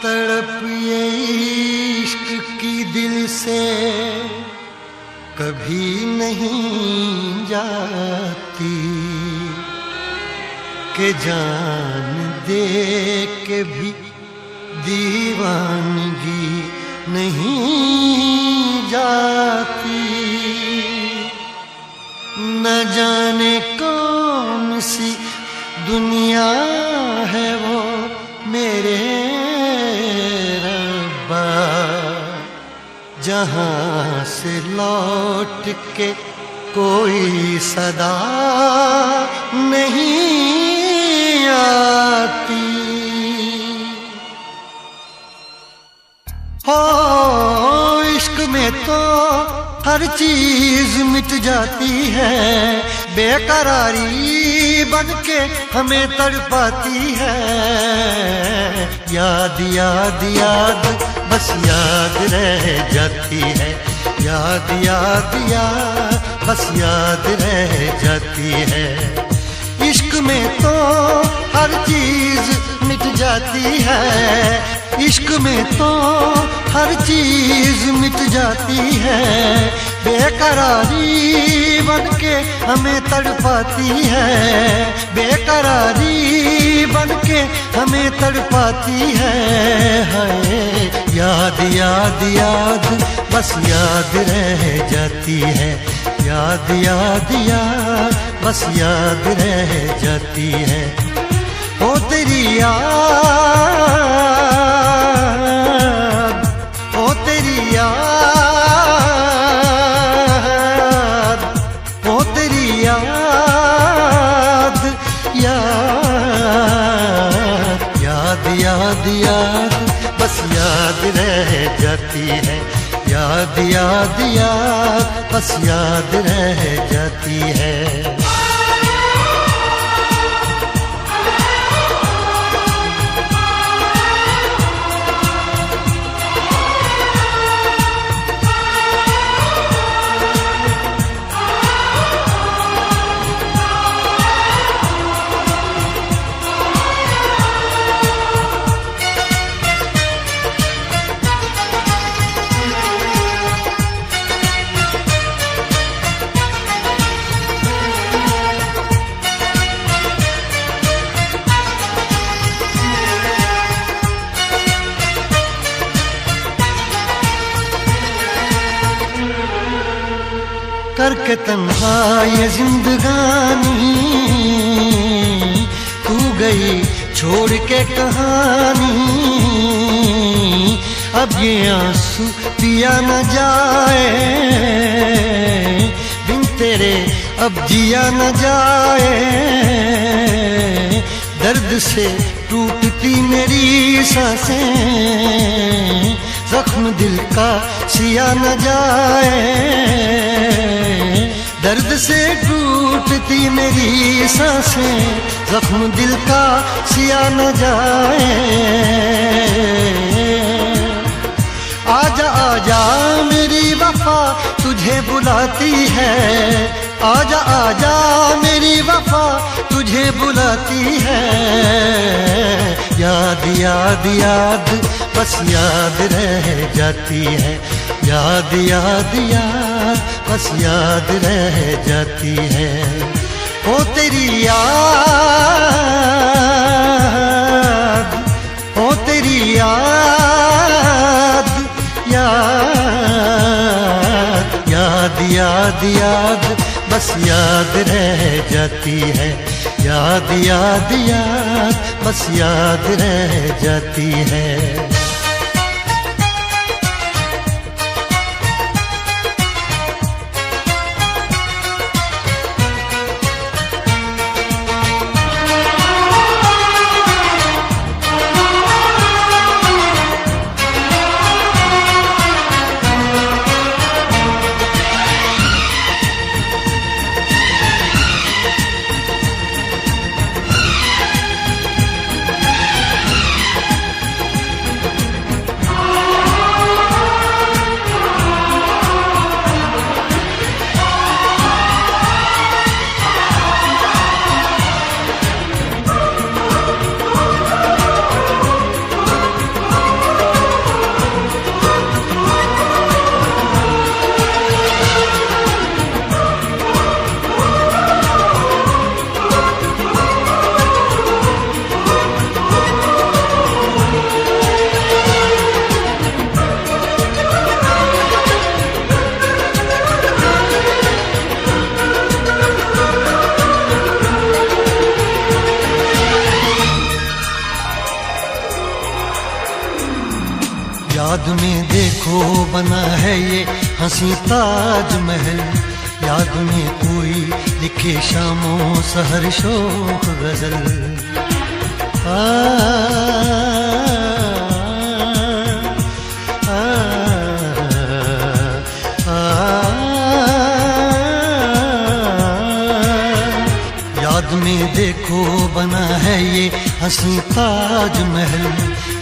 तड़प ये इश्क की दिल से कभी नहीं जाती कि जान दे के भी दीवानगी नहीं जाती। न जाने कौन सी दुनिया है वो मेरे रब्बा, जहाँ से लौट के कोई सदा नहीं आती। हो इश्क में तो हर चीज मिट जाती है, बेकरारी बनके हमें तड़पाती है। याद याद याद बस याद रह जाती है, याद याद याद बस याद रह जाती है। इश्क में तो हर चीज मिट जाती है, इश्क में तो हर चीज मिट जाती है। बेकरारी बनके हमें तड़पाती है, बेकरारी बनके हमें तड़पाती है। हाय याद याद याद बस याद रह जाती है, याद याद याद बस याद रह जाती है। ओ तेरी याद, ओ तेरी याद, ओ तेरी याद, याद याद याद याद बस याद रह जाती है, याद याद याद बस याद रह जाती है। करके तन्हा ये जिंदगानी तू गई छोड़ के कहानी। अब ये आंसू पिया न जाए, बिन तेरे अब जिया न जाए। दर्द से टूटती मेरी सांसें, जख्म दिल का सिया न जाए। दर्द से टूटती मेरी सांसें, जख्म दिल का सिया न जाए। आजा आजा मेरी वफा तुझे बुलाती है, आजा आजा मेरी वफा तुझे बुलाती है। याद याद याद बस याद रह जाती है, याद याद याद बस याद रह जाती है। ओ तेरी याद, ओ तेरी याद, याद याद याद याद बस याद रह जाती है, याद याद याद बस याद रह जाती है। याद में देखो बना है ये हंसी ताजमहल, याद में कोई लिखे शामों सहर शोक गजल। याद में देखो बना है ये हंसी ताजमहल,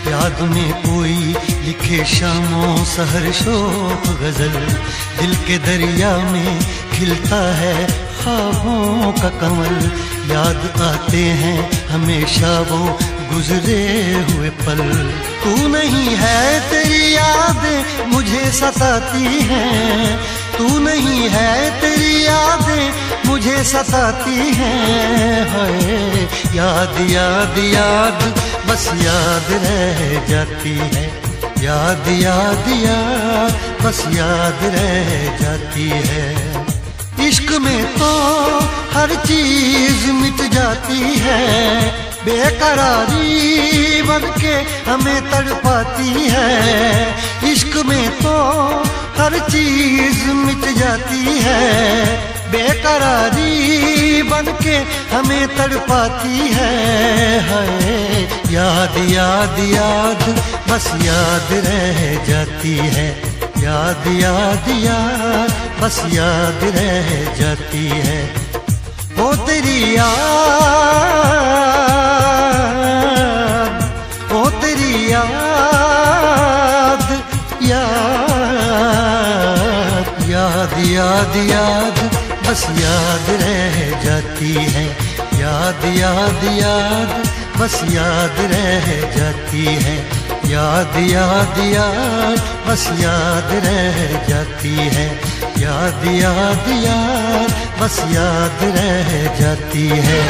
याद में कोई लिखे शामों सहर शोक गजल। दिल के दरिया में खिलता है ख्वाबों का कमल, याद आते हैं हमेशा वो गुजरे हुए पल। तू नहीं है तेरी यादें मुझे सताती हैं, तू नहीं है तेरी यादें मुझे सताती हैं। हाय याद याद याद बस याद रह जाती है, याद याद याद बस याद रह जाती है। इश्क में तो हर चीज मिट जाती है, बेकरारी बनके हमें तड़पाती है। इश्क में तो हर चीज मिट जाती है, बेकरारी बनके हमें तड़पाती है। हाय याद याद याद बस याद रह जाती है, याद याद याद बस याद रह जाती है। ओ तेरी याद, ओ तेरी याद, याद याद याद याद बस याद रह जाती है, याद याद याद बस याद रह जाती है। याद याद याद बस याद रह जाती है, याद याद याद बस याद रह जाती है।